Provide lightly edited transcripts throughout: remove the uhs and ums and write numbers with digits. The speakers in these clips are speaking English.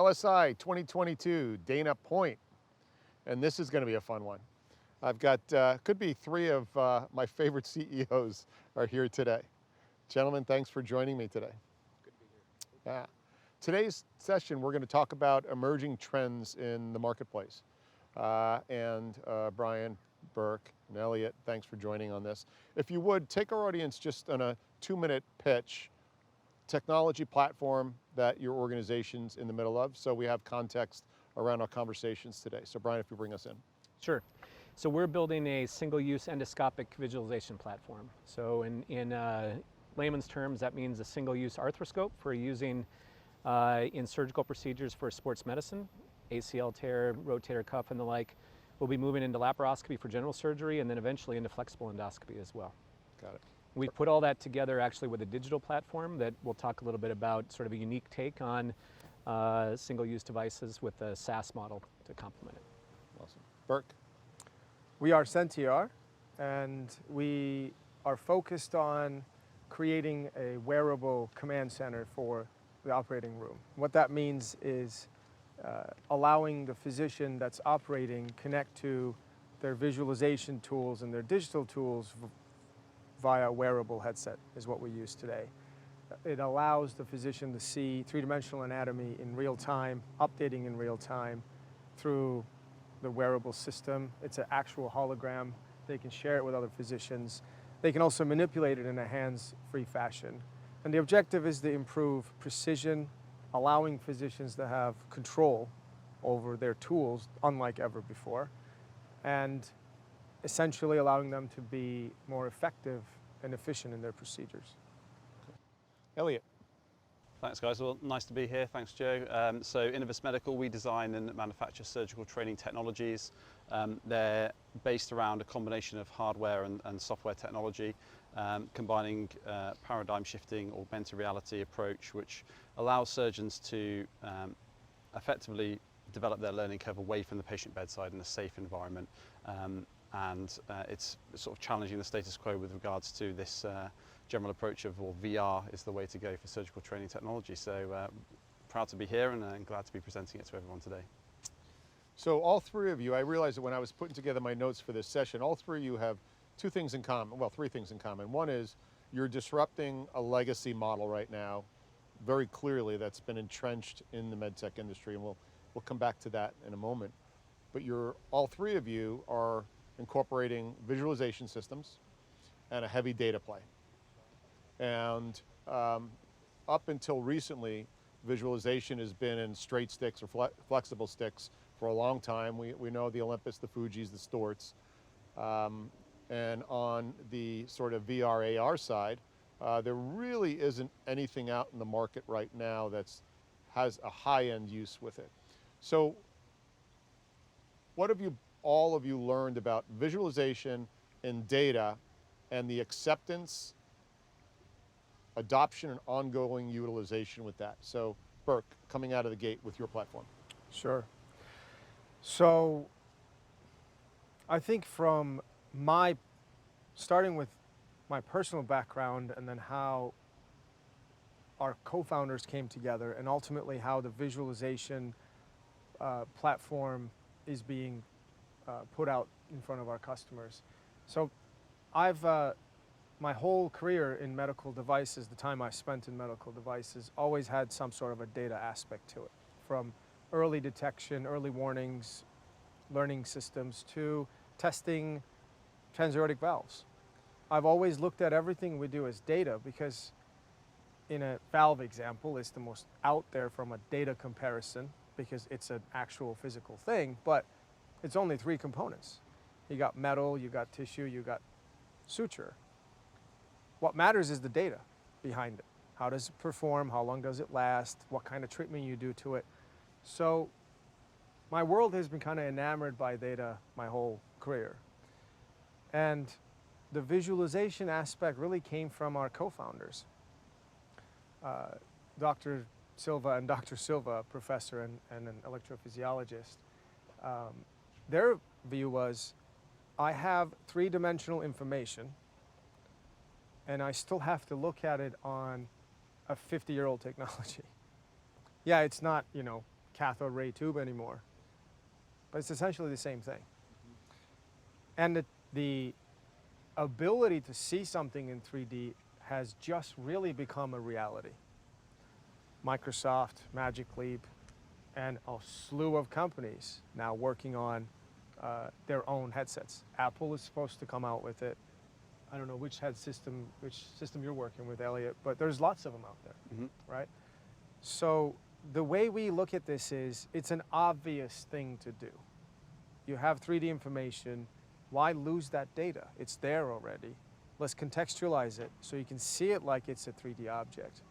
LSI 2022, Dana Point, and this is going to be a fun one. I've got, could be three of my favorite CEOs are here today. Gentlemen, thanks for joining me today. Good to be here. Yeah. Today's session, we're going to talk about emerging trends in the marketplace. Bryan, Berk, and Elliot, thanks for joining on this. If you would, take our audience just on a 2-minute pitch, technology platform that your organization's in the middle of, so we have context around our conversations today. So Bryan, if you bring us in. Sure. So we're building a single-use endoscopic visualization platform. So in layman's terms, that means a single-use arthroscope for using in surgical procedures for sports medicine, ACL tear, rotator cuff, and the like. We'll be moving into laparoscopy for general surgery, and then eventually into flexible endoscopy as well. Got it. We've put all that together actually with a digital platform that we'll talk a little bit about, sort of a unique take on single-use devices with a SaaS model to complement it. Awesome. Berk? We are Sentiar, and we are focused on creating a wearable command center for the operating room. What that means is allowing the physician that's operating connect to their visualization tools and their digital tools via a wearable headset is what we use today. It allows the physician to see three-dimensional anatomy in real time, updating in real time through the wearable system. It's an actual hologram. They can share it with other physicians. They can also manipulate it in a hands-free fashion. And the objective is to improve precision, allowing physicians to have control over their tools, unlike ever before, and essentially allowing them to be more effective and efficient in their procedures. Elliot? Thanks, guys. Well, nice to be here. Thanks, Joe. So Inovus Medical, we design and manufacture surgical training technologies. They're based around a combination of hardware and software technology, combining paradigm shifting, augmented reality approach, which allows surgeons to effectively develop their learning curve away from the patient bedside in a safe environment. It's sort of challenging the status quo with regards to this general approach of, well, VR is the way to go for surgical training technology. So proud to be here and glad to be presenting it to everyone today. So all three of you, I realized that when I was putting together my notes for this session, all three of you have two things in common, well, three things in common. One is you're disrupting a legacy model right now, very clearly, that's been entrenched in the med tech industry, and we'll come back to that in a moment. But all three of you are incorporating visualization systems and a heavy data play. And up until recently, visualization has been in straight sticks or flexible sticks for a long time. We know the Olympus, the Fujis, the Storts. And on the sort of VR AR side, there really isn't anything out in the market right now that has a high-end use with it. So what have all of you learned about visualization and data and the acceptance, adoption, and ongoing utilization with that? So Berk, coming out of the gate with your platform. Sure. So I think from starting with my personal background and then how our co-founders came together and ultimately how the visualization platform is being put out in front of our customers. So my whole career in medical devices, the time I spent in medical devices, always had some sort of a data aspect to it, from early detection, early warnings, learning systems, to testing transaortic valves. I've always looked at everything we do as data because in a valve example, it's the most out there from a data comparison because it's an actual physical thing, but it's only 3 components. You got metal, you got tissue, you got suture. What matters is the data behind it. How does it perform? How long does it last? What kind of treatment you do to it? So my world has been kind of enamored by data my whole career. And the visualization aspect really came from our co-founders. Dr. Silva and Dr. Silva, a professor and an electrophysiologist, their view was, I have 3-dimensional information and I still have to look at it on a 50-year-old technology. Yeah, it's not, cathode ray tube anymore. But it's essentially the same thing. And the ability to see something in 3D has just really become a reality. Microsoft, Magic Leap, and a slew of companies now working on their own headsets. Apple is supposed to come out with it. I don't know which system you're working with, Elliot, but there's lots of them out there, right? So the way we look at this is it's an obvious thing to do. You have 3D information. Why lose that data? It's there already. Let's contextualize it so you can see it like it's a 3D object.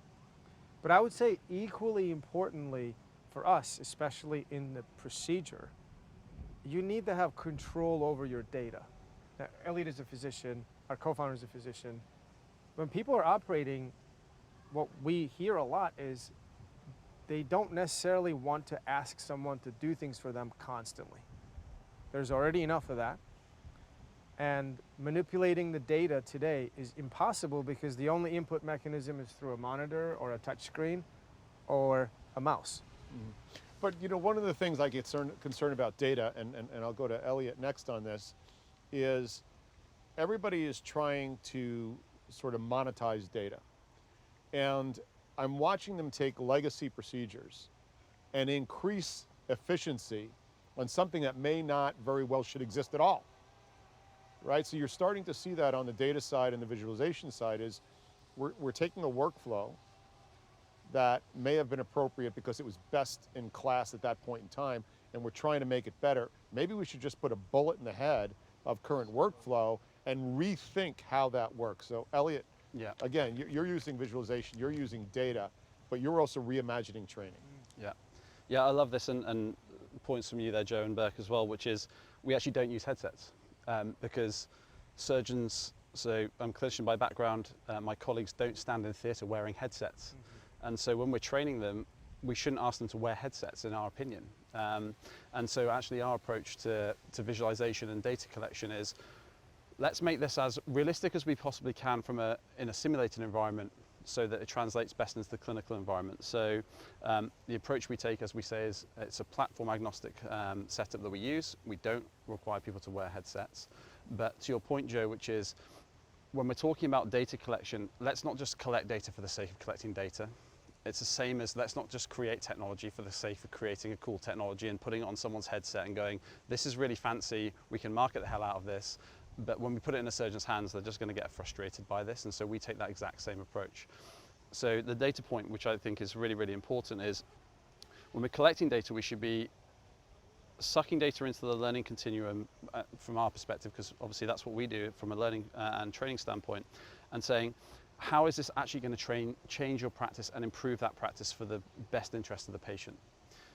But I would say equally importantly for us, especially in the procedure, you need to have control over your data. Now, Elliot is a physician, our co-founder is a physician. When people are operating, what we hear a lot is they don't necessarily want to ask someone to do things for them constantly. There's already enough of that. And manipulating the data today is impossible because the only input mechanism is through a monitor or a touch screen or a mouse. But you know, one of the things I get concerned about data, and I'll go to Elliot next on this, is everybody is trying to sort of monetize data. And I'm watching them take legacy procedures and increase efficiency on something that may not very well should exist at all. Right, so you're starting to see that on the data side and the visualization side is we're taking a workflow that may have been appropriate because it was best in class at that point in time, and we're trying to make it better. Maybe we should just put a bullet in the head of current workflow and rethink how that works. So Elliot, again, you're using visualization, you're using data, but you're also reimagining training. Yeah, I love this, and points from you there, Joe and Berk as well, which is we actually don't use headsets. Because surgeons, so I'm a clinician by background, my colleagues don't stand in theatre wearing headsets. And so when we're training them, we shouldn't ask them to wear headsets in our opinion. And so actually our approach to visualization and data collection is, let's make this as realistic as we possibly can in a simulated environment so that it translates best into the clinical environment. So the approach we take, as we say, is it's a platform agnostic setup that we use. We don't require people to wear headsets. But to your point, Joe, which is when we're talking about data collection, let's not just collect data for the sake of collecting data. It's the same as let's not just create technology for the sake of creating a cool technology and putting it on someone's headset and going, this is really fancy, we can market the hell out of this. But when we put it in a surgeon's hands, they're just going to get frustrated by this. And so we take that exact same approach. So the data point, which I think is really, really important, is when we're collecting data, we should be sucking data into the learning continuum from our perspective, because obviously that's what we do from a learning and training standpoint, and saying, how is this actually going to change your practice and improve that practice for the best interest of the patient?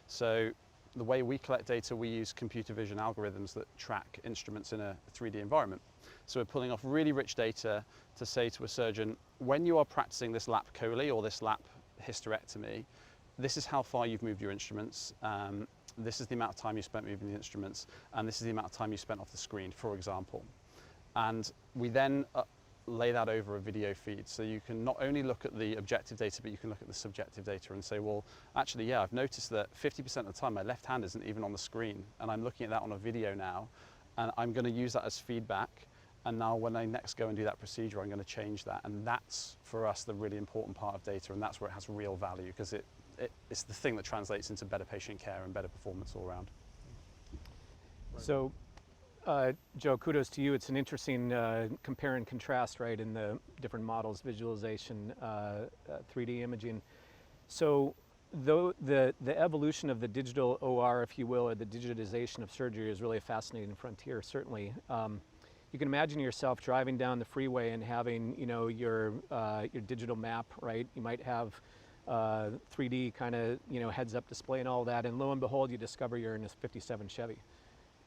So the way we collect data, we use computer vision algorithms that track instruments in a 3D environment. So we're pulling off really rich data to say to a surgeon, when you are practicing this lap chole or this lap hysterectomy, this is how far you've moved your instruments, this is the amount of time you spent moving the instruments, and this is the amount of time you spent off the screen, for example. And we then lay that over a video feed. So you can not only look at the objective data, but you can look at the subjective data and say, well, actually, yeah, I've noticed that 50% of the time my left hand isn't even on the screen, and I'm looking at that on a video now, and I'm going to use that as feedback. And now when I next go and do that procedure, I'm going to change that. And that's, for us, the really important part of data, and that's where it has real value, because it's the thing that translates into better patient care and better performance all around. So, Joe, kudos to you. It's an interesting compare and contrast, right, in the different models, visualization, 3D imaging. So, though the evolution of the digital OR, if you will, or the digitization of surgery is really a fascinating frontier, certainly. You can imagine yourself driving down the freeway and having, you know, your digital map, right? You might have 3D kind of, you know, heads-up display and all that, and lo and behold, you discover you're in a '57 Chevy.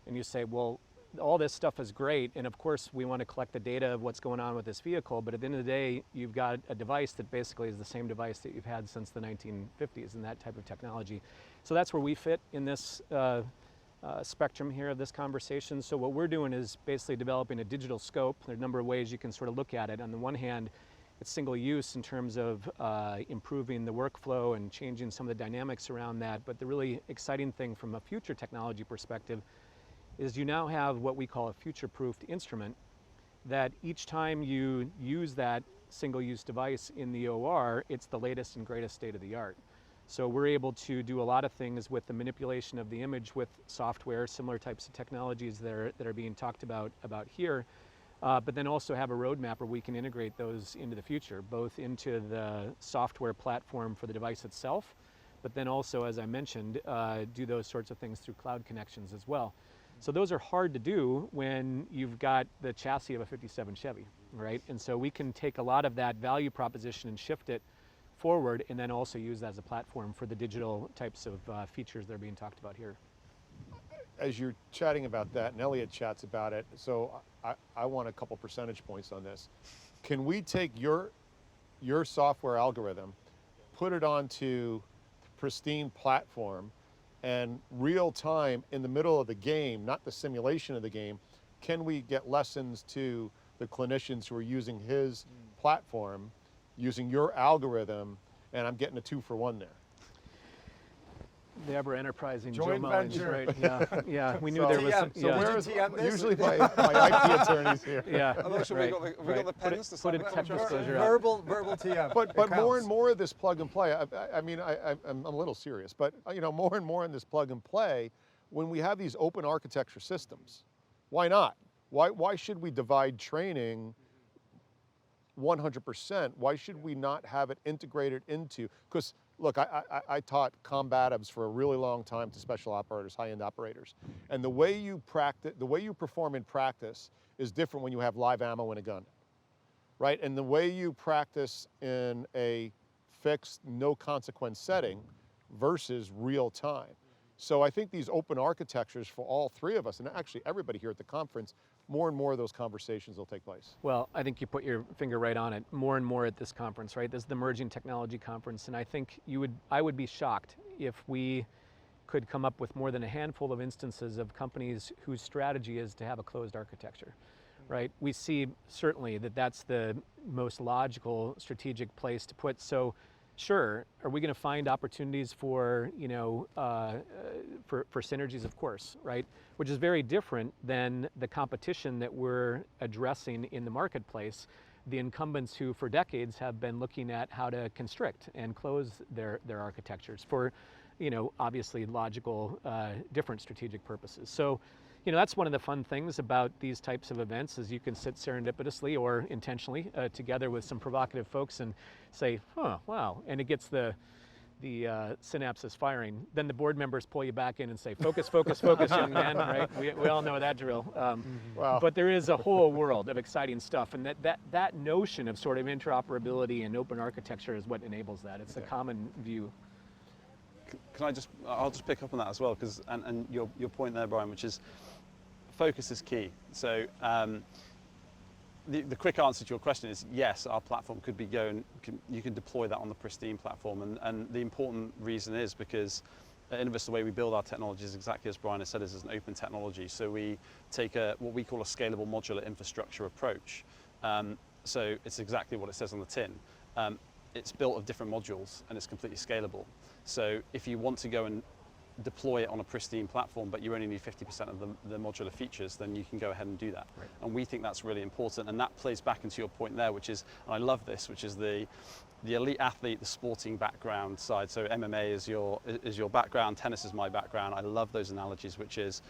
And you say, well, all this stuff is great, and of course we want to collect the data of what's going on with this vehicle, but at the end of the day, you've got a device that basically is the same device that you've had since the 1950s and that type of technology. So that's where we fit in this spectrum here of this conversation. So what we're doing is basically developing a digital scope. There are a number of ways you can sort of look at it. On the one hand, it's single use in terms of improving the workflow and changing some of the dynamics around that. But the really exciting thing from a future technology perspective is you now have what we call a future-proofed instrument that each time you use that single-use device in the OR, it's the latest and greatest state of the art. So we're able to do a lot of things with the manipulation of the image with software, similar types of technologies that are being talked about here, but then also have a roadmap where we can integrate those into the future, both into the software platform for the device itself, but then also, as I mentioned, do those sorts of things through cloud connections as well. So those are hard to do when you've got the chassis of a 57 Chevy, right? And so we can take a lot of that value proposition and shift it forward, and then also use that as a platform for the digital types of features that are being talked about here. As you're chatting about that, and Elliot chats about it, so I want a couple percentage points on this. Can we take your software algorithm, put it onto pristine platform, and real time in the middle of the game, not the simulation of the game, can we get lessons to the clinicians who are using his platform, using your algorithm, and I'm getting a 2-for-1 there? The ever enterprising Joint Joe Mullings, venture. right? Yeah, yeah. We knew So- there was. TM, so yeah. where Where is- is, TM this? usually my IP attorney's here. Yeah, I'm not sure right, we got the right. pens to Put a sign tech it. disclosure out. Verbal TM. But It more counts. and more of this plug and play, I mean, I'm a little serious, but you know, more and more in this plug and play, when we have these open architecture systems, why not? Why should we divide training 100%? Why should we not have it integrated into, because look, I taught combatives for a really long time to special operators, high-end operators. And the way you practice, the way you perform in practice is different when you have live ammo in a gun, right? And the way you practice in a fixed, no consequence setting versus real time. So I think these open architectures for all three of us, and actually everybody here at the conference, more and more of those conversations will take place. Well, I think you put your finger right on it. More and more at this conference, right? This is the Emerging Technology Conference, and I think I would be shocked if we could come up with more than a handful of instances of companies whose strategy is to have a closed architecture, right? We see certainly that that's the most logical strategic place to put. So, sure, are we going to find opportunities for, you know, for synergies? Of course, right? Which is very different than the competition that we're addressing in the marketplace. The incumbents who for decades have been looking at how to constrict and close their architectures for, you know, obviously logical, different strategic purposes. So, you know, that's one of the fun things about these types of events is you can sit serendipitously or intentionally together with some provocative folks and say, huh, wow, and it gets the synapses firing. Then the board members pull you back in and say, focus, focus, focus, young man, right? We all know that drill. Wow. But there is a whole world of exciting stuff, and that notion of sort of interoperability and open architecture is what enables that. It's a common view. I'll just pick up on that as well, because and your point there, Bryan, which is focus is key. So the quick answer to your question is yes, our platform could be you can deploy that on the Pristine platform, and the important reason is because at Inovus, the way we build our technology is exactly as Bryan has said, is an open technology. So we take what we call a scalable modular infrastructure approach. So it's exactly what it says on the tin. It's built of different modules and it's completely scalable. So if you want to go and deploy it on a Pristine platform, but you only need 50% of the modular features, then you can go ahead and do that. Right. And we think that's really important. And that plays back into your point there, which is, and I love this, which is the elite athlete, the sporting background side. So MMA is your background, tennis is my background. I love those analogies, which is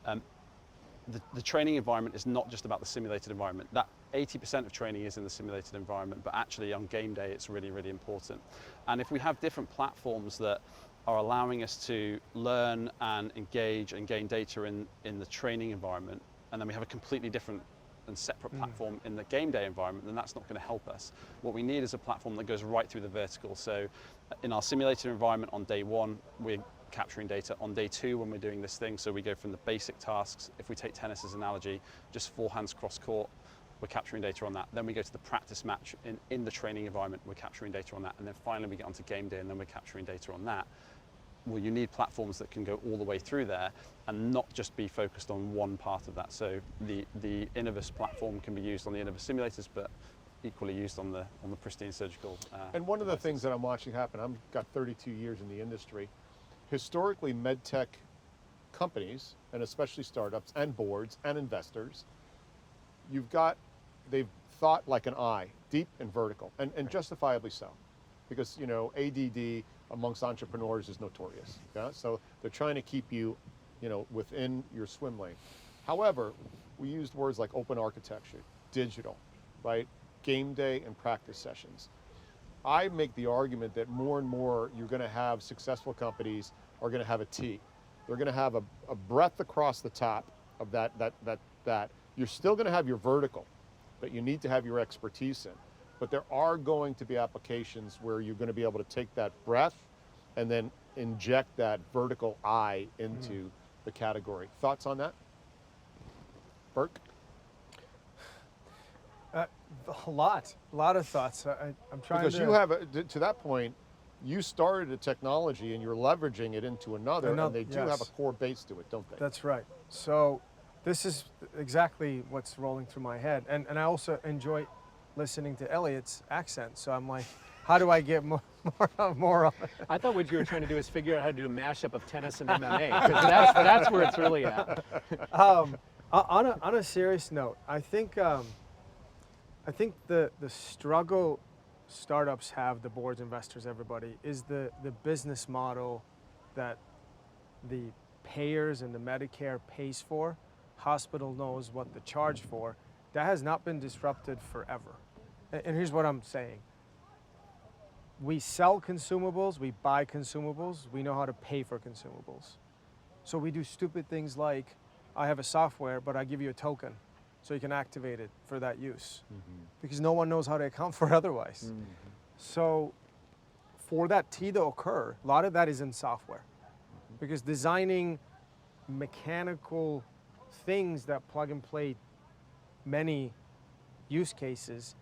the training environment is not just about the simulated environment. That 80% of training is in the simulated environment, but actually on game day, it's really, really important. And if we have different platforms that are allowing us to learn and engage and gain data in the training environment, and then we have a completely different and separate platform in the game day environment, then that's not going to help us. What we need is a platform that goes right through the vertical. So in our simulated environment on day one, we're capturing data. On day two, when we're doing this thing, so we go from the basic tasks, if we take tennis as an analogy, just four hands cross court, we're capturing data on that. Then we go to the practice match in the training environment, we're capturing data on that. And then finally we get onto game day and then we're capturing data on that. Well, you need platforms that can go all the way through there and not just be focused on one part of that. So the Inovus platform can be used on the Inovus simulators, but equally used on the pristine surgical. And one of the devices. things that I'm watching happen, I've got 32 years in the industry. Historically, med tech companies, and especially startups and boards and investors, they've thought like an eye, deep and vertical, and justifiably so. Because, you know, ADD amongst entrepreneurs is notorious. Yeah? So they're trying to keep you, you know, within your swim lane. However, we used words like open architecture, digital, right? Game day and practice sessions. I make the argument that more and more you're going to have successful companies are going to have a T. They're going to have a breadth across the top of that. You're still going to have your vertical that you need to have your expertise in. But there are going to be applications where you're going to be able to take that breadth and then inject that vertical eye into the category. Thoughts on that? Berk? A lot of thoughts. I'm trying Because to. you have, to that point, you started a technology and you're leveraging it into another, and they do have a yes. core base to it, don't they? That's right. So this is exactly what's rolling through my head. And I also enjoy listening to Elliot's accent. So I'm like, how do I get more of it? I thought what you were trying to do is figure out how to do a mashup of tennis and MMA, because that's where it's really at. On a serious note, I think the struggle startups have, the boards, investors, everybody, is the business model that the payers and the Medicare pays for. Hospital knows what to charge for. That has not been disrupted forever. And here's what I'm saying. We sell consumables, we buy consumables, we know how to pay for consumables. So we do stupid things like, I have a software, but I give you a token so you can activate it for that use. Because no one knows how to account for it otherwise. So for that T to occur, a lot of that is in software. Because designing mechanical things that plug and play many use cases,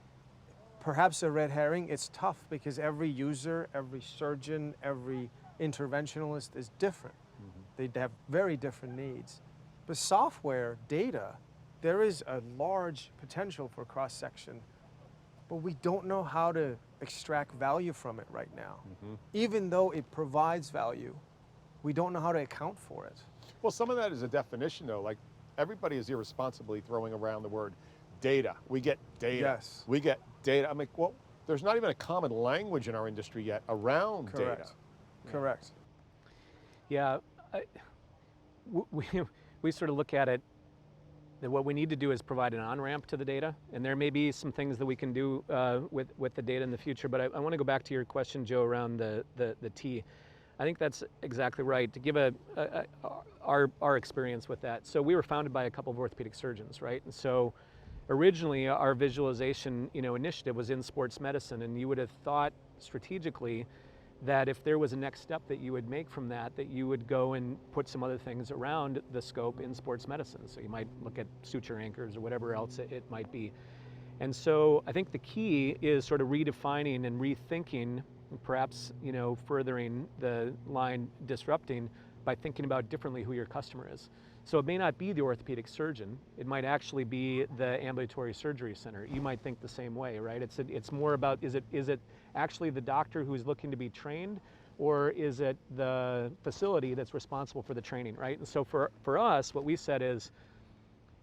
perhaps a red herring. It's tough because every user, every surgeon, every interventionalist is different. They have very different needs. But software, data, there is a large potential for cross-section, but we don't know how to extract value from it right now. Even though it provides value, we don't know how to account for it. Well, some of that is a definition, though. Like, everybody is irresponsibly throwing around the word data. We get data. Yes. We get data. I mean, well, there's not even a common language in our industry yet around data. Correct. Yeah, we sort of look at it that what we need to do is provide an on-ramp to the data, and there may be some things that we can do with the data in the future, but I want to go back to your question, Joe, around the T. I think that's exactly right. To give our experience with that. So we were founded by a couple of orthopedic surgeons, right? And so originally our visualization, initiative was in sports medicine, and you would have thought strategically that if there was a next step that you would make from that you would go and put some other things around the scope in sports medicine. So you might look at suture anchors or whatever else it might be. And so I think the key is sort of redefining and rethinking, perhaps, furthering the line disrupting by thinking about differently who your customer is. So it may not be the orthopedic surgeon, it might actually be the ambulatory surgery center. You might think the same way, right? It's more about, is it actually the doctor who's looking to be trained, or is it the facility that's responsible for the training, right? And so for us, what we said is,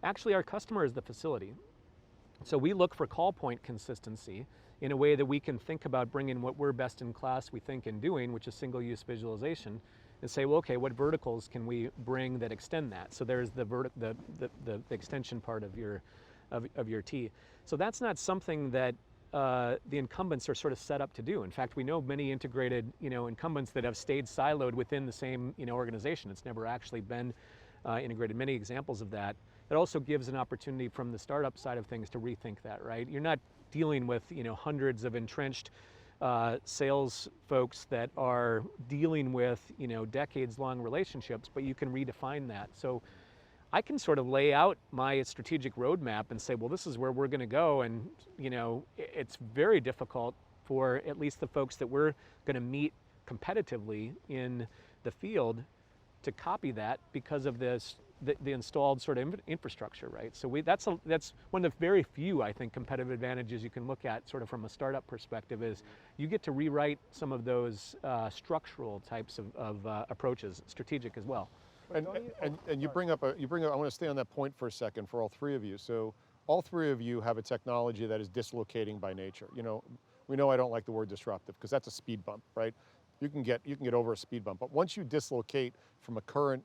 actually our customer is the facility. So we look for call point consistency in a way that we can think about bringing what we're best in class, we think, in doing, which is single-use visualization, and say, well, okay, what verticals can we bring that extend that? So there's the extension part of your T. So that's not something that the incumbents are sort of set up to do. In fact, we know many integrated, incumbents that have stayed siloed within the same, organization. It's never actually been integrated. Many examples of that. It also gives an opportunity from the startup side of things to rethink that, right? You're not dealing with, hundreds of entrenched sales folks that are dealing with, decades-long relationships, but you can redefine that. So I can sort of lay out my strategic roadmap and say, well, this is where we're going to go, and it's very difficult for at least the folks that we're going to meet competitively in the field to copy that because of this the installed sort of infrastructure, right? So that's one of the very few, I think, competitive advantages you can look at sort of from a startup perspective is you get to rewrite some of those structural types of approaches, strategic as well. And you bring up, I want to stay on that point for a second for all three of you. So all three of you have a technology that is dislocating by nature. You know, we know I don't like the word disruptive because that's a speed bump, right? You can get over a speed bump, but once you dislocate from a current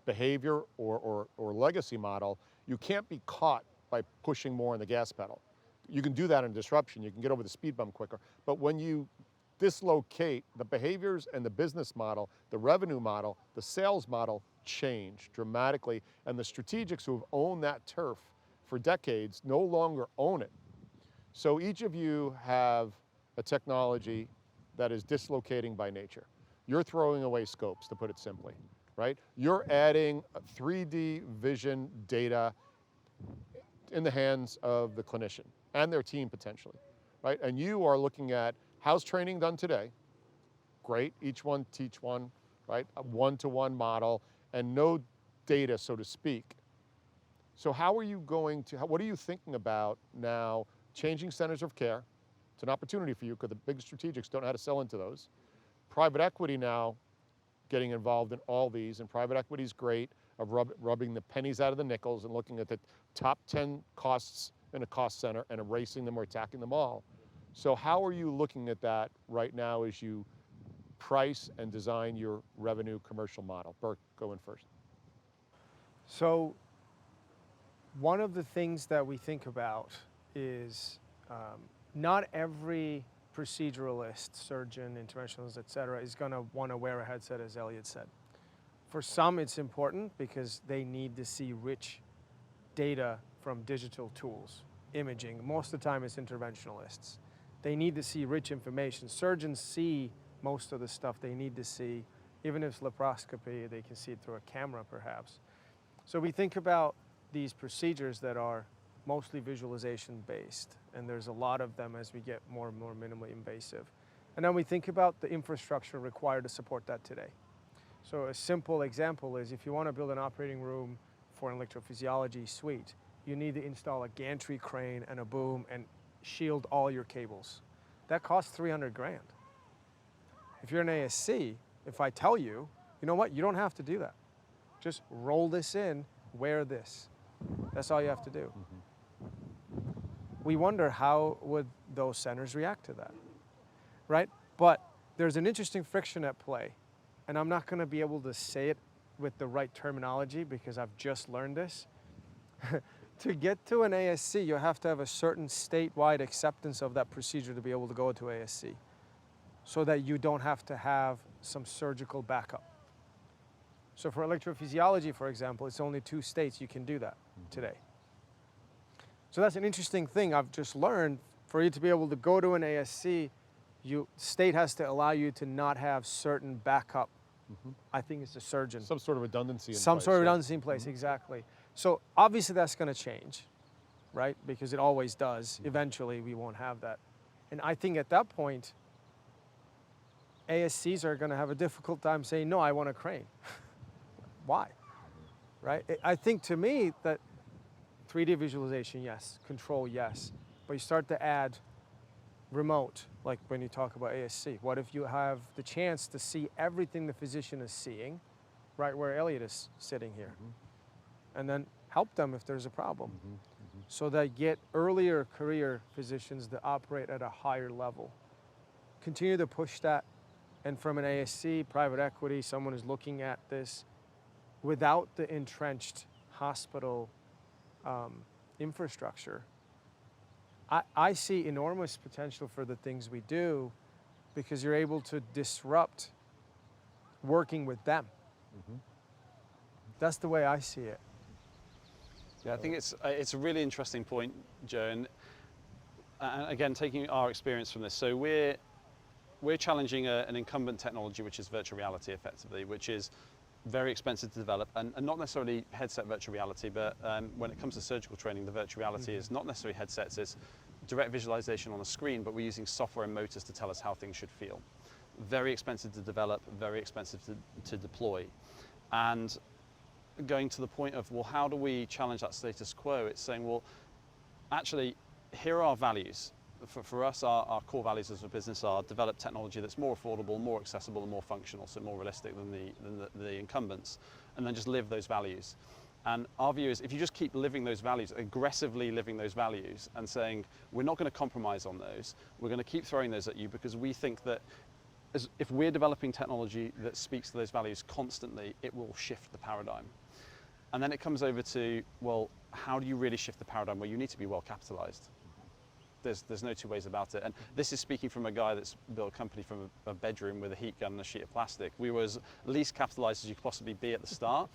behavior or legacy model, you can't be caught by pushing more on the gas pedal. You can do that in disruption, you can get over the speed bump quicker, but when you dislocate, the behaviors and the business model, the revenue model, the sales model change dramatically, and the strategics who have owned that turf for decades no longer own it. So each of you have a technology that is dislocating by nature. You're throwing away scopes, to put it simply, right? You're adding 3D vision data in the hands of the clinician and their team potentially, right? And you are looking at how's training done today? Great, each one teach one, right? A one-to-one model and no data, so to speak. So how are you going to, what are you thinking about now changing centers of care? It's an opportunity for you because the big strategics don't know how to sell into those. Private equity now getting involved in all these, and private equity is great of rubbing the pennies out of the nickels and looking at the top 10 costs in a cost center and erasing them or attacking them all. So how are you looking at that right now as you price and design your revenue commercial model? Berk, go in first. So one of the things that we think about is not every proceduralist, surgeon, interventionalist, et cetera, is going to want to wear a headset, as Elliot said. For some, it's important because they need to see rich data from digital tools, imaging. Most of the time, it's interventionalists. They need to see rich information. Surgeons see most of the stuff they need to see. Even if it's laparoscopy, they can see it through a camera, perhaps. So we think about these procedures that are mostly visualization based, and there's a lot of them as we get more and more minimally invasive. And then we think about the infrastructure required to support that today. So a simple example is if you want to build an operating room for an electrophysiology suite, you need to install a gantry crane and a boom and shield all your cables. That costs 300 grand. If you're an ASC, if I tell you, you know what, you don't have to do that. Just roll this in, wear this. That's all you have to do. Mm-hmm. We wonder how would those centers react to that, right? But there's an interesting friction at play, and I'm not going to be able to say it with the right terminology because I've just learned this. To get to an ASC, you have to have a certain statewide acceptance of that procedure to be able to go to ASC, so that you don't have to have some surgical backup. So for electrophysiology, for example, it's only 2 states you can do that today. So that's an interesting thing I've just learned. For you to be able to go to an ASC, state has to allow you to not have certain backup. Mm-hmm. I think it's the surgeon. Some sort of redundancy in place. Some sort of redundancy in place, exactly. So obviously that's going to change, right? Because it always does. Mm-hmm. Eventually we won't have that. And I think at that point, ASCs are going to have a difficult time saying, no, I want a crane. Why? Right? I think to me that 3D visualization, yes. Control, yes. But you start to add remote, like when you talk about ASC. What if you have the chance to see everything the physician is seeing, right where Elliot is sitting here? Mm-hmm. And then help them if there's a problem. Mm-hmm. Mm-hmm. So that get earlier career physicians to operate at a higher level. Continue to push that. And from an ASC, private equity, someone is looking at this without the entrenched hospital infrastructure. I see enormous potential for the things we do because you're able to disrupt working with them. Mm-hmm. That's the way I see it. Yeah, I think it's a really interesting point, Joe. And again, taking our experience from this, so we're challenging an incumbent technology, which is virtual reality, effectively, which is very expensive to develop, and not necessarily headset virtual reality, but when it comes to surgical training, the virtual reality is not necessarily headsets, it's direct visualization on a screen, but we're using software and motors to tell us how things should feel. Very expensive to develop, very expensive to deploy. And going to the point of, well, how do we challenge that status quo? It's saying, well, actually, here are our values. For us, our core values as a business are develop technology that's more affordable, more accessible, and more functional, so more realistic than the incumbents, and then just live those values. And our view is, if you just keep living those values, aggressively living those values, and saying, we're not going to compromise on those, we're going to keep throwing those at you, because we think that if we're developing technology that speaks to those values constantly, it will shift the paradigm. And then it comes over to, well, how do you really shift the paradigm? Well, you need to be well capitalized. There's no two ways about it. And this is speaking from a guy that's built a company from a bedroom with a heat gun and a sheet of plastic. We were as least capitalized as you could possibly be at the start.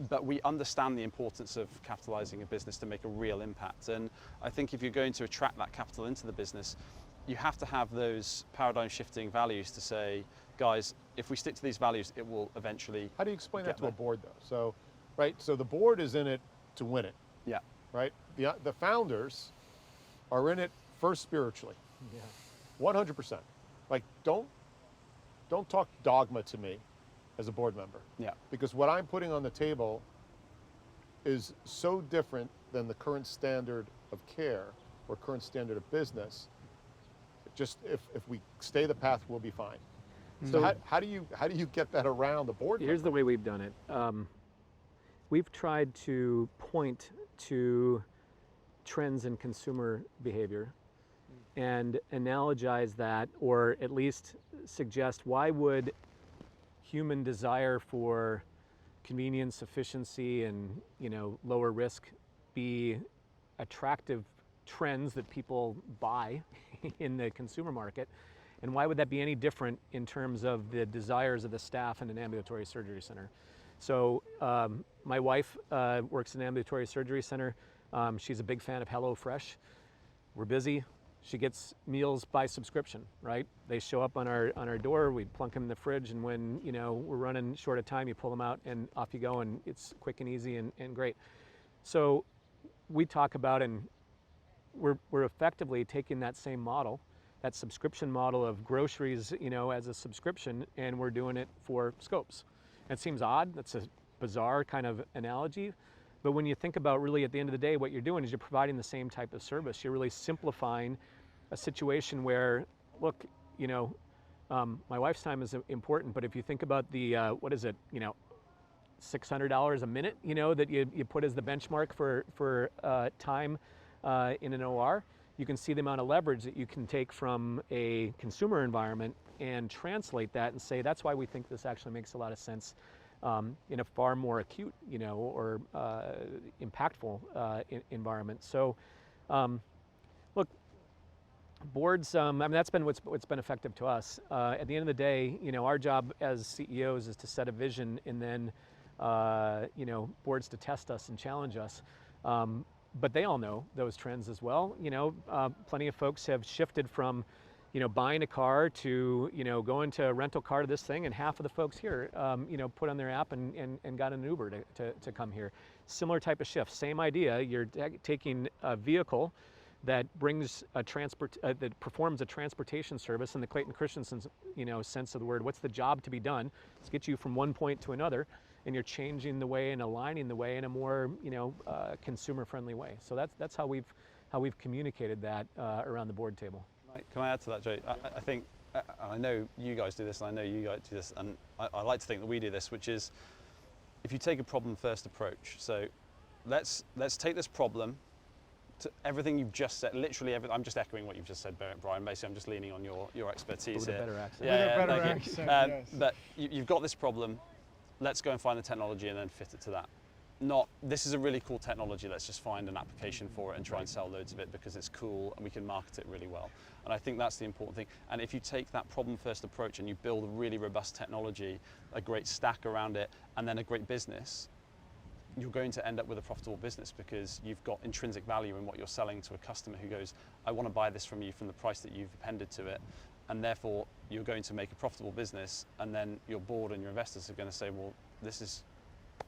But we understand the importance of capitalizing a business to make a real impact. And I think if you're going to attract that capital into the business, you have to have those paradigm shifting values to say, guys, if we stick to these values, it will eventually. How do you explain that to there. a board though? So, right, so the board is in it to win it, Yeah. right? The founders are in it first spiritually, Yeah. 100%. Like, don't talk dogma to me as a board member. Yeah. Because what I'm putting on the table is so different than the current standard of care or current standard of business. Just if we stay the path, we'll be fine. So how do you get that around the board? Here's the way we've done it. We've tried to point to trends in consumer behavior and analogize that, or at least suggest why would human desire for convenience, efficiency, and lower risk be attractive trends that people buy in the consumer market, and why would that be any different in terms of the desires of the staff in an ambulatory surgery center? So my wife works in an ambulatory surgery center. She's a big fan of HelloFresh. We're busy. She gets meals by subscription, right? They show up on our door, we plunk them in the fridge, and when we're running short of time, you pull them out and off you go, and it's quick and easy and great. So we talk about, and we're effectively taking that same model, that subscription model of groceries, as a subscription, and we're doing it for scopes. It seems odd, that's a bizarre kind of analogy, but when you think about really at the end of the day, what you're doing is you're providing the same type of service. You're really simplifying a situation where, look, my wife's time is important, but if you think about the, what is it, $600 a minute, that you put as the benchmark for time in an OR, you can see the amount of leverage that you can take from a consumer environment and translate that and say, that's why we think this actually makes a lot of sense in a far more acute, or impactful environment. So, look, boards, that's been what's been effective to us. At the end of the day, our job as CEOs is to set a vision, and then, boards to test us and challenge us. But they all know those trends as well. Plenty of folks have shifted from, buying a car to, going to a rental car to this thing, and half of the folks here, put on their app and got an Uber to come here. Similar type of shift, same idea. You're taking a vehicle that brings that performs a transportation service in the Clayton Christensen's, sense of the word. What's the job to be done? Let's get you from one point to another, and you're changing the way and aligning the way in a more, consumer-friendly way. So that's how we've communicated that around the board table. Can I add to that, Joe? I think, I know you guys do this, and I know you guys do this, and I like to think that we do this, which is, if you take a problem-first approach. So let's take this problem to everything you've just said, literally everything. I'm just echoing what you've just said, Bryan. Basically, I'm just leaning on your expertise With here. a better accent. With a better thank you. accent, yes. But you've got this problem. Let's go and find the technology and then fit it to that. Not, this is a really cool technology, let's just find an application for it and try and sell loads of it because it's cool and we can market it really well. And I think that's the important thing. And if you take that problem-first approach and you build a really robust technology, a great stack around it, and then a great business, you're going to end up with a profitable business because you've got intrinsic value in what you're selling to a customer who goes, I want to buy this from you from the price that you've appended to it. And therefore, you're going to make a profitable business, and then your board and your investors are going to say, well, this is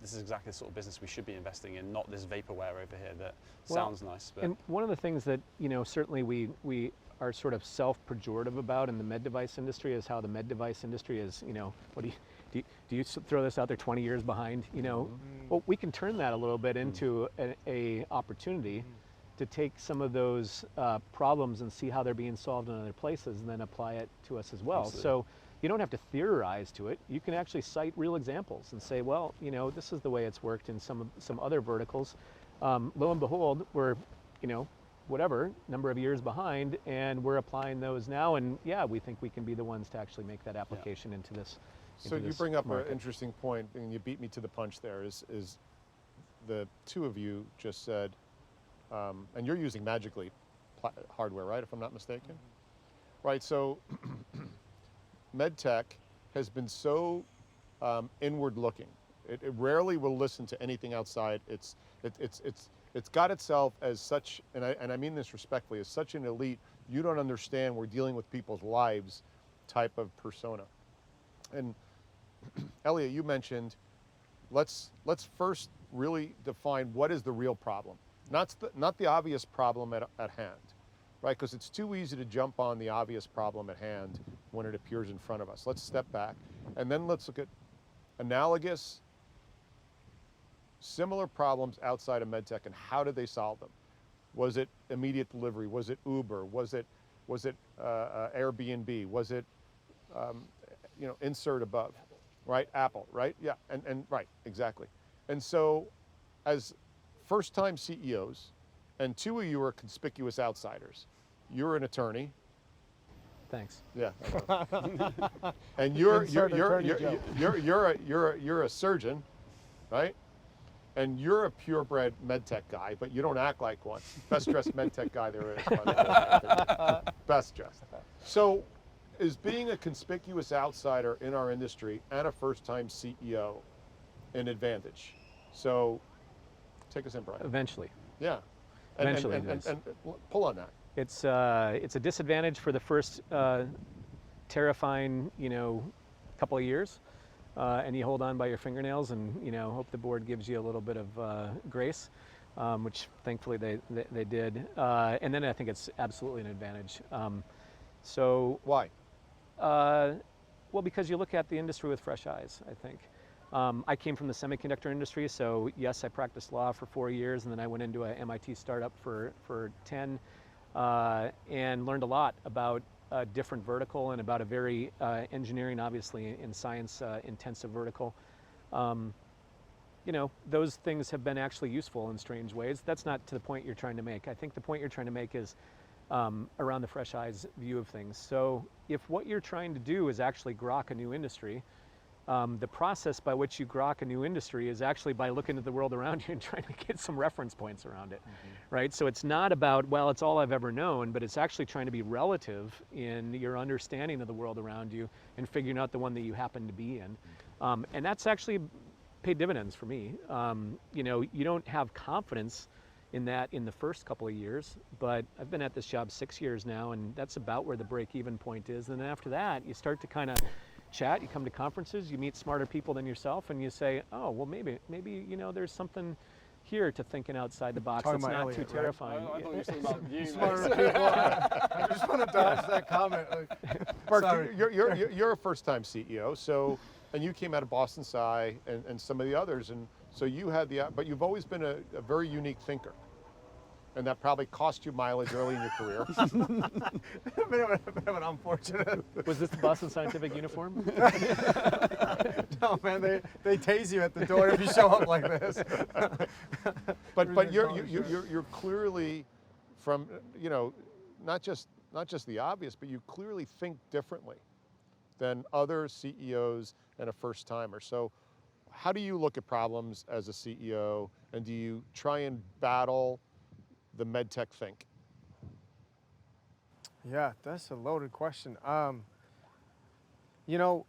exactly the sort of business we should be investing in, not this vaporware over here that sounds nice. But. And one of the things that, certainly we are sort of self-pejorative about in the med device industry is how the med device industry is, do you throw this out there 20 years behind? You know, well, we can turn that a little bit into a opportunity to take some of those problems and see how they're being solved in other places, and then apply it to us as well. Absolutely. So you don't have to theorize to it. You can actually cite real examples and say, well, you know, this is the way it's worked in some other verticals. Lo and behold, we're, you know, whatever number of years behind, and we're applying those now. And yeah, we think we can be the ones to actually make that application into this. So you bring up an interesting point, and you beat me to the punch there, is the two of you just said, and you're using Magic Leap hardware, right, if I'm not mistaken? Right, so MedTech has been so inward looking. It rarely will listen to anything outside. It's got itself as such, and I mean this respectfully, as such an elite, you don't understand we're dealing with people's lives type of persona. And Elliot, you mentioned, let's first really define what is the real problem. Not the obvious problem at hand, right? Because it's too easy to jump on the obvious problem at hand when it appears in front of us. Let's step back, and then let's look at analogous, similar problems outside of MedTech, and how did they solve them? Was it immediate delivery? Was it Uber? Was it Airbnb? Was it you know, insert above, right? Apple, right? Yeah, and right, exactly. And so, as first-time CEOs, and two of you are conspicuous outsiders. You're an attorney. Thanks. Yeah. And you're a surgeon, right? And you're a purebred medtech guy, but you don't act like one. Best dressed medtech guy there is. By the way. Best dressed. So, is being a conspicuous outsider in our industry and a first-time CEO an advantage? So, take us in, Bryan. Eventually. Yeah. Eventually and pull on that. It's a disadvantage for the first terrifying, you know, couple of years, and you hold on by your fingernails, and you know, hope the board gives you a little bit of grace, which thankfully they did. And then I think it's absolutely an advantage. So Why? well, because you look at the industry with fresh eyes, I think. I came from the semiconductor industry, so yes, I practiced law for 4 years, and then I went into a MIT startup for 10, and learned a lot about a different vertical and about a very engineering, obviously, and science intensive vertical. You know, those things have been actually useful in strange ways. That's not to the point you're trying to make. I think the point you're trying to make is around the fresh eyes view of things. So if what you're trying to do is actually grok a new industry, the process by which you grok a new industry is actually by looking at the world around you and trying to get some reference points around it, right? So it's not about, well, it's all I've ever known, but it's actually trying to be relative in your understanding of the world around you and figuring out the one that you happen to be in. And that's actually paid dividends for me. You know, you don't have confidence in that in the first couple of years, but I've been at this job 6 years now, and that's about where the break-even point is. And then after that, you start to kind of chat, you come to conferences, you meet smarter people than yourself, and you say, oh, well, maybe, you know, there's something here to thinking outside the box that's not Elliot, too right? terrifying. I thought you were talking about you. Smarter people. I just want to dodge that comment. Berk, Sorry. you're a first-time CEO, so, and you came out of Boston Sci and some of the others, and so you had but you've always been a very unique thinker. And that probably cost you mileage early in your career. a bit of an unfortunate. Was this the Boston Scientific uniform? No, man, they tase you at the door if you show up like this. But you're clearly from, you know, not just the obvious, but you clearly think differently than other CEOs and a first timer. So how do you look at problems as a CEO, and do you try and battle the medtech think? Yeah, that's a loaded question. You know,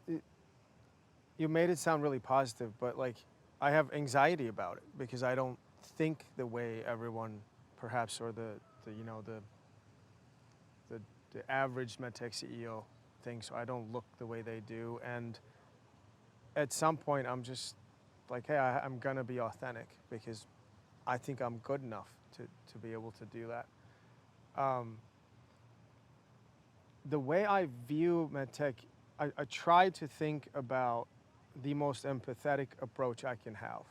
you made it sound really positive, but like I have anxiety about it because I don't think the way everyone, perhaps, or the average medtech CEO thinks. So I don't look the way they do, and at some point I'm just like, hey, I'm gonna be authentic because I think I'm good enough to be able to do that. The way I view medtech, I try to think about the most empathetic approach I can have.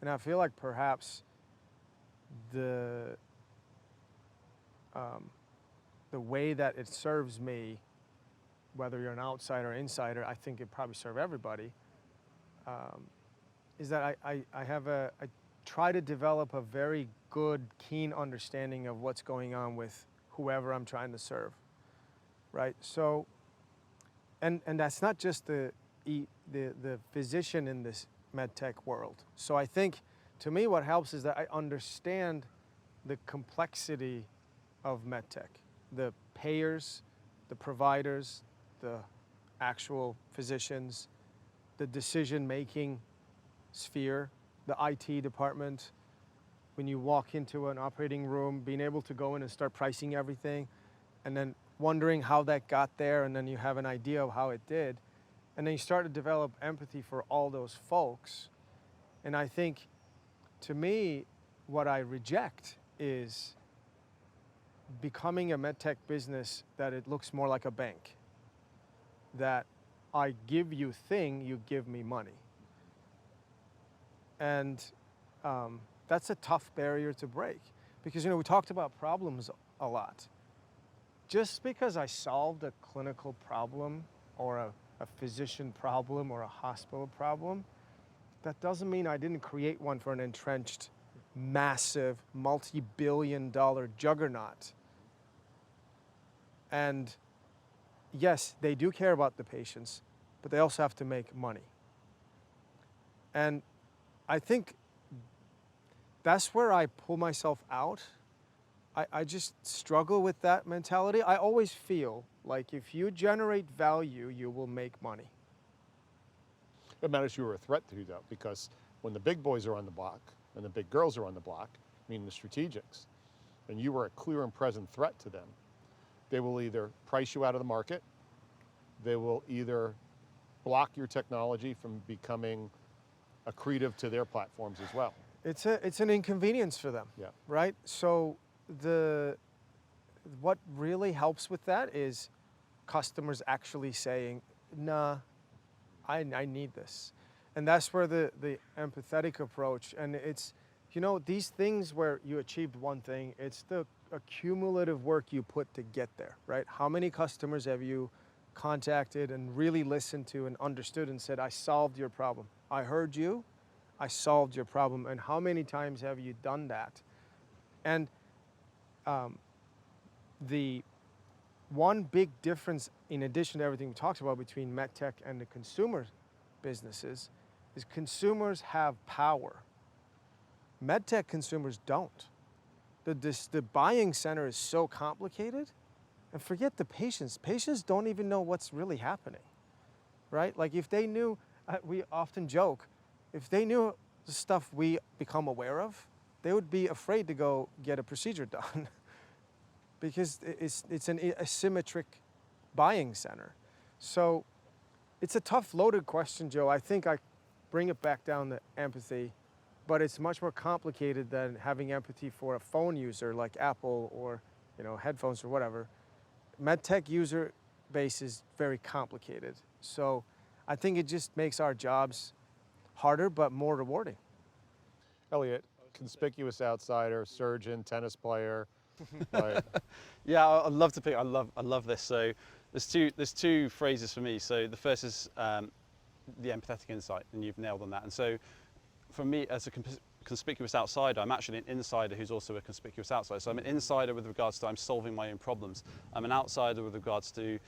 And I feel like perhaps the way that it serves me, whether you're an outsider or insider, I think it probably serve everybody, is that I try to develop a very good, keen understanding of what's going on with whoever I'm trying to serve, right? So, and that's not just the physician in this medtech world. So I think, to me, what helps is that I understand the complexity of medtech, the payers, the providers, the actual physicians, the decision-making sphere, the IT department. When you walk into an operating room, being able to go in and start pricing everything, and then wondering how that got there, and then you have an idea of how it did, and then you start to develop empathy for all those folks. And I think, to me, what I reject is becoming a medtech business that it looks more like a bank, that I give you thing, you give me money. And that's a tough barrier to break, because, you know, we talked about problems a lot. Just because I solved a clinical problem or a physician problem or a hospital problem, that doesn't mean I didn't create one for an entrenched, massive, multi-billion-dollar juggernaut. And yes, they do care about the patients, but they also have to make money. And I think that's where I pull myself out. I just struggle with that mentality. I always feel like if you generate value, you will make money. It matters you were a threat to, though, because when the big boys are on the block and the big girls are on the block, meaning the strategics, and you were a clear and present threat to them, they will either price you out of the market, they will either block your technology from becoming accretive to their platforms as well. It's an inconvenience for them, Yeah. right? So what really helps with that is customers actually saying, nah, I need this. And that's where the empathetic approach, and it's, you know, these things where you achieved one thing, it's the accumulative work you put to get there, right? How many customers have you contacted and really listened to and understood and said, I solved your problem. I heard you, I solved your problem. And how many times have you done that? And the one big difference, in addition to everything we talked about, between medtech and the consumer businesses is consumers have power. Medtech consumers don't. The buying center is so complicated, and forget the patients. Patients don't even know what's really happening, right? Like if they knew, we often joke, if they knew the stuff we become aware of, they would be afraid to go get a procedure done because it's an asymmetric buying center. So it's a tough, loaded question, Joe. I think I bring it back down to empathy, but it's much more complicated than having empathy for a phone user like Apple or, you know, headphones or whatever. MedTech user base is very complicated. So I think it just makes our jobs harder but more rewarding. Elliot, conspicuous outsider, surgeon, tennis player. Right. Yeah, I'd love to pick. I love this. So there's two phrases for me. So the first is the empathetic insight, and you've nailed on that. And so for me, as a conspicuous outsider, I'm actually an insider who's also a conspicuous outsider. So I'm an insider with regards to I'm solving my own problems. I'm an outsider with regards to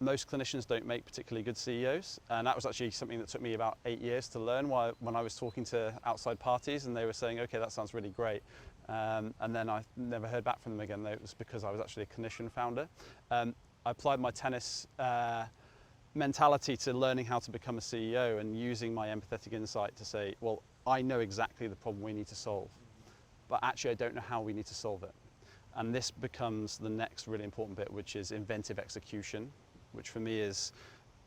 most clinicians don't make particularly good CEOs, and that was actually something that took me about 8 years to learn when I was talking to outside parties and they were saying, okay, that sounds really great. And then I never heard back from them again. It was because I was actually a clinician founder. I applied my tennis mentality to learning how to become a CEO and using my empathetic insight to say, well, I know exactly the problem we need to solve, but actually I don't know how we need to solve it. And this becomes the next really important bit, which is inventive execution, which for me is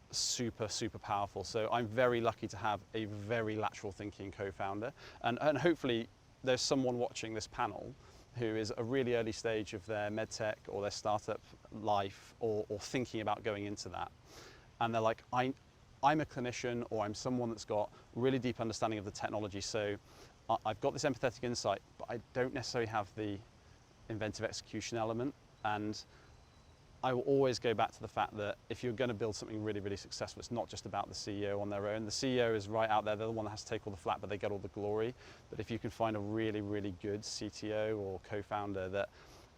super, super powerful. So I'm very lucky to have a very lateral thinking co-founder. And hopefully there's someone watching this panel who is at a really early stage of their medtech or their startup life or thinking about going into that. And they're like, I'm a clinician or I'm someone that's got really deep understanding of the technology. So I've got this empathetic insight, but I don't necessarily have the inventive execution element. And I will always go back to the fact that if you're going to build something really, really successful, it's not just about the CEO on their own. The CEO is right out there, they're the one that has to take all the flak, but they get all the glory. But if you can find a really, really good CTO or co-founder that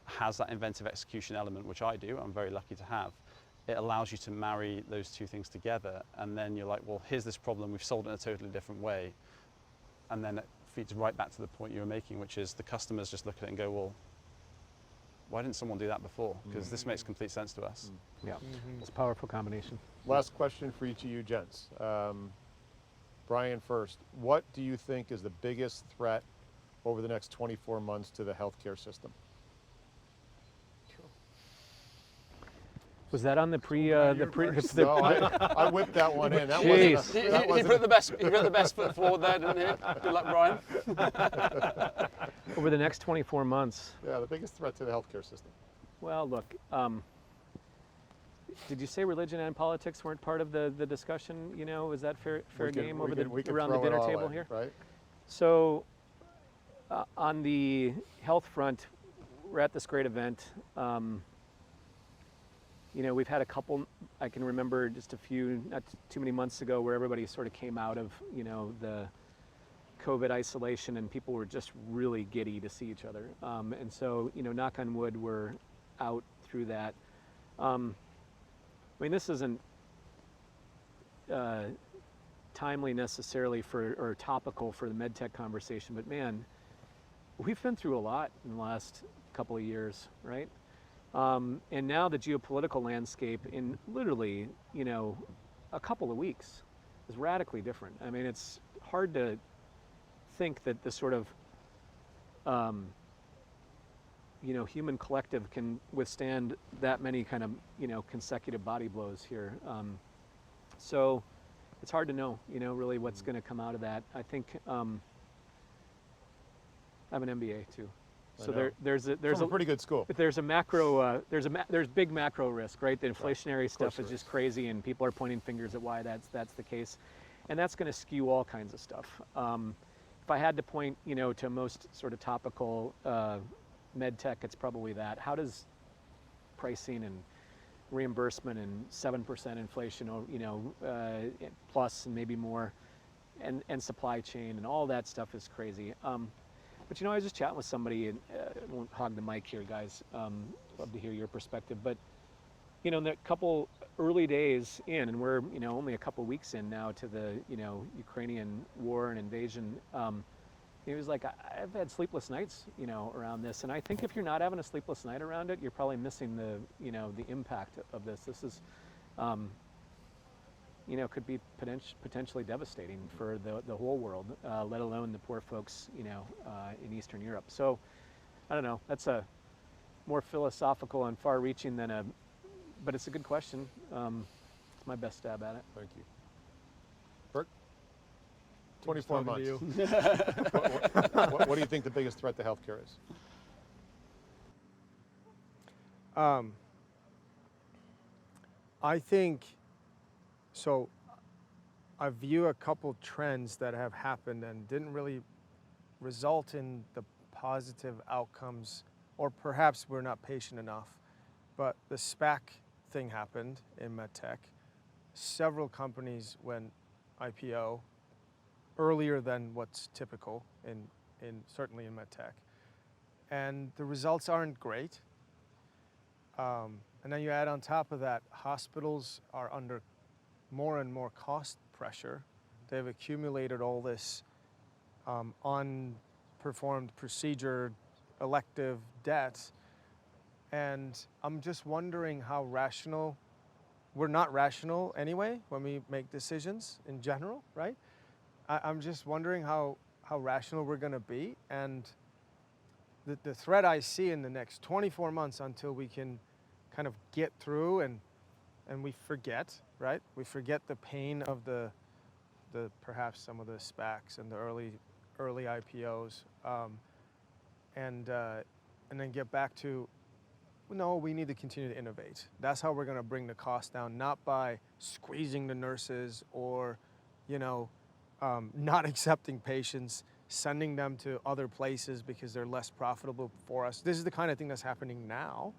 has that inventive execution element, which I do, I'm very lucky to have, it allows you to marry those two things together. And then you're like, well, here's this problem, we've solved it in a totally different way. And then it feeds right back to the point you were making, which is the customers just look at it and go, well, why didn't someone do that before? Because this makes complete sense to us. Yeah, it's a powerful combination. Last question for each of you gents. Bryan first. What do you think is the biggest threat over the next 24 months to the healthcare system? Was that on the No, I whipped that one in. That Jeez. wasn't, He that put wasn't the best foot forward there, didn't he? Good luck, Bryan. over the next 24 months? yeah, the biggest threat to the healthcare system. Well, look, did you say religion and politics weren't part of the discussion? You know, is that fair game over around the dinner table here? Right? So, on the health front, we're at this great event. You know, we've had a couple, I can remember just a few, not too many months ago, where everybody sort of came out of, you know, the COVID isolation and people were just really giddy to see each other. And so, you know, knock on wood, we're out through that. I mean, this isn't timely necessarily or topical for the medtech conversation, but man, we've been through a lot in the last couple of years, right? And now the geopolitical landscape in literally, you know, a couple of weeks is radically different. I mean, it's hard to think that the sort of, you know, human collective can withstand that many kind of, you know, consecutive body blows here. So it's hard to know, you know, really what's going to come out of that. I think I have an MBA too. So there's From a pretty good school. But there's a macro, there's big macro risk, right? The inflationary stuff is just crazy, and people are pointing fingers at why that's the case, and that's going to skew all kinds of stuff. If I had to point, you know, to most sort of topical med tech, it's probably that. How does pricing and reimbursement and 7% inflation, or you know, plus and maybe more, and supply chain and all that stuff is crazy. But you know, I was just chatting with somebody, and I won't hog the mic here, guys. Love to hear your perspective. But you know, in the couple early days in, and we're, you know, only a couple weeks in now to the, you know, Ukrainian war and invasion. He was like, I've had sleepless nights, you know, around this, and I think if you're not having a sleepless night around it, you're probably missing the, you know, the impact of this. This is, you know, could be potentially devastating for the whole world, let alone the poor folks, you know, in Eastern Europe. So, I don't know. That's a more philosophical and far-reaching than but it's a good question. It's my best stab at it. Thank you. Berk? 24 months. You. What do you think the biggest threat to healthcare is? I think, so I view a couple trends that have happened and didn't really result in the positive outcomes, or perhaps we're not patient enough. But the SPAC thing happened in medtech. Several companies went IPO earlier than what's typical in certainly in medtech. And the results aren't great. And then you add on top of that, hospitals are under more and more cost pressure. They've accumulated all this unperformed procedure, elective debt. And I'm just wondering how rational, we're not rational anyway when we make decisions in general, right? I'm just wondering how rational we're gonna be. And the threat I see in the next 24 months until we can kind of get through and we forget, right? We forget the pain of the perhaps some of the SPACs and the early IPOs, and then get back to no, we need to continue to innovate. That's how we're going to bring the cost down, not by squeezing the nurses or, you know, not accepting patients, sending them to other places because they're less profitable for us. This is the kind of thing that's happening now.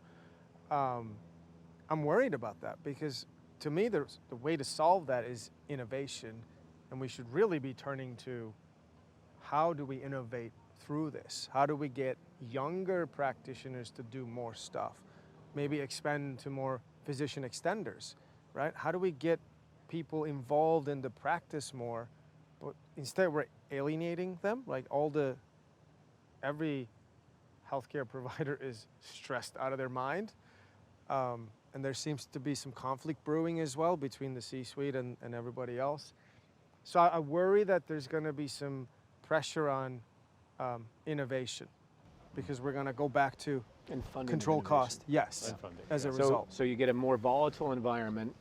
I'm worried about that because to me, the way to solve that is innovation, and we should really be turning to how do we innovate through this? How do we get younger practitioners to do more stuff? Maybe expand to more physician extenders, right? How do we get people involved in the practice more? But instead, we're alienating them. Like every healthcare provider is stressed out of their mind. And there seems to be some conflict brewing as well between the C-suite and everybody else. So I worry that there's going to be some pressure on innovation because we're going to go back to And funding control and innovation. cost. Yes, And funding, as a yeah. result. So you get a more volatile environment.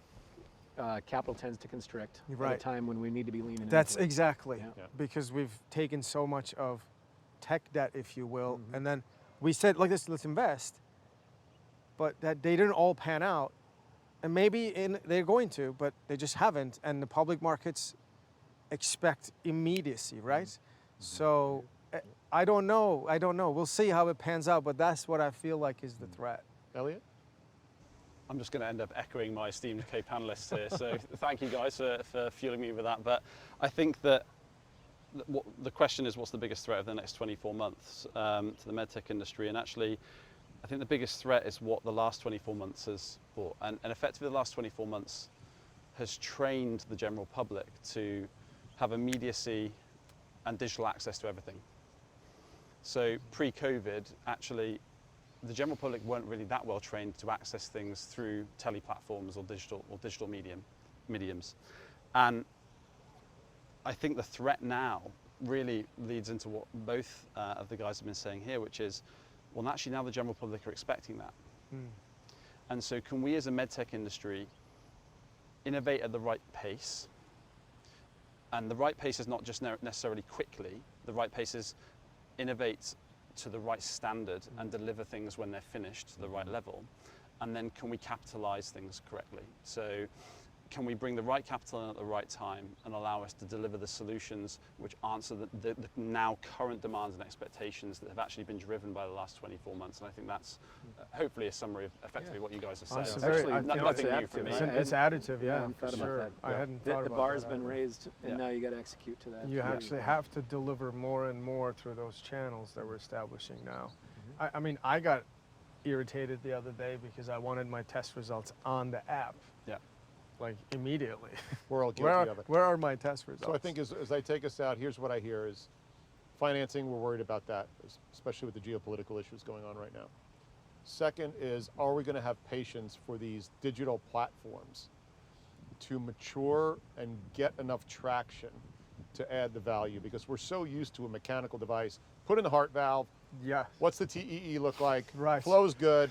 Capital tends to constrict at Right. a time when we need to be leaning That's into it. exactly Yeah. Yeah. because we've taken so much of tech debt, if you will, and then we said, like this, let's invest, but that they didn't all pan out, and maybe they're going to, but they just haven't, and the public markets expect immediacy, right? So I don't know. We'll see how it pans out, but that's what I feel like is the threat. Elliot? I'm just going to end up echoing my esteemed co-panelists here. So thank you guys for fueling me with that. But I think that the question is, what's the biggest threat of the next 24 months to the medtech industry? And actually, I think the biggest threat is what the last 24 months has brought. And effectively, the last 24 months has trained the general public to have immediacy and digital access to everything. So pre-COVID, actually, the general public weren't really that well trained to access things through tele-platforms or digital mediums. And I think the threat now really leads into what both of the guys have been saying here, which is, well, actually now the general public are expecting that. And so can we as a medtech industry innovate at the right pace? And the right pace is not just necessarily quickly, the right pace is innovate to the right standard and deliver things when they're finished to the right level. And then can we capitalize things correctly? So can we bring the right capital in at the right time and allow us to deliver the solutions which answer the now current demands and expectations that have actually been driven by the last 24 months? And I think that's hopefully a summary of effectively what you guys have said. Awesome. It's Very- actually I- nothing it's new for me. additive. It's additive, yeah, hadn't for thought about sure. that. I hadn't The thought about bar's that been either. raised, and Yeah. now you got to execute to that. You Yeah. actually have to deliver more and more through those channels that we're establishing now. I mean, I got irritated the other day because I wanted my test results on the app, Yeah. like immediately. We're all guilty of it. Where are my test results? So I think as I take us out, here's what I hear is financing, we're worried about that, especially with the geopolitical issues going on right now. Second is, are we going to have patience for these digital platforms to mature and get enough traction to add the value? Because we're so used to a mechanical device, put in the heart valve, Yeah. what's the TEE look like, Right. flow's good,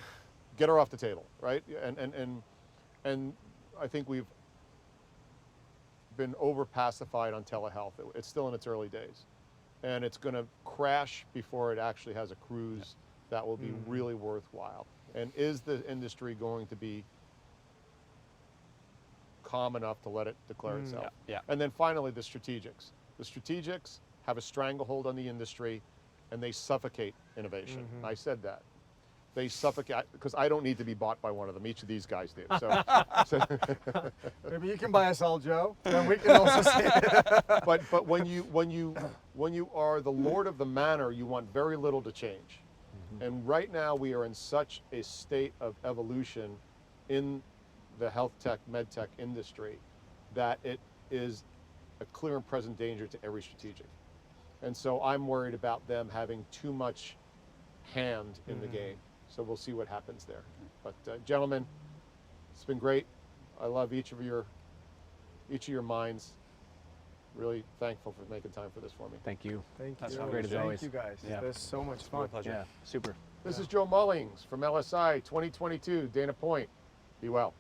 get her off the table, right? And I think we've been over pacified on telehealth. It's still in its early days. And it's going to crash before it actually has a cruise that will be really worthwhile. And is the industry going to be calm enough to let it declare itself? Yeah. And then finally, the strategics. The strategics have a stranglehold on the industry and they suffocate innovation. I said that. They suffocate, because I don't need to be bought by one of them. Each of these guys do. So Maybe you can buy us all, Joe. Then we can also see it. but when you are the lord of the manor, you want very little to change. And right now we are in such a state of evolution in the health tech, med tech industry that it is a clear and present danger to every strategic. And so I'm worried about them having too much hand in the game. So we'll see what happens there. But gentlemen, it's been great. I love each of your minds. Really thankful for making time for this for me. Thank you. Thank That's you. great as Thank always. you guys. Yeah. That's so much It's been a fun. pleasure. Yeah, super. This is Joe Mullings from LSI 2022, Dana Point. Be well.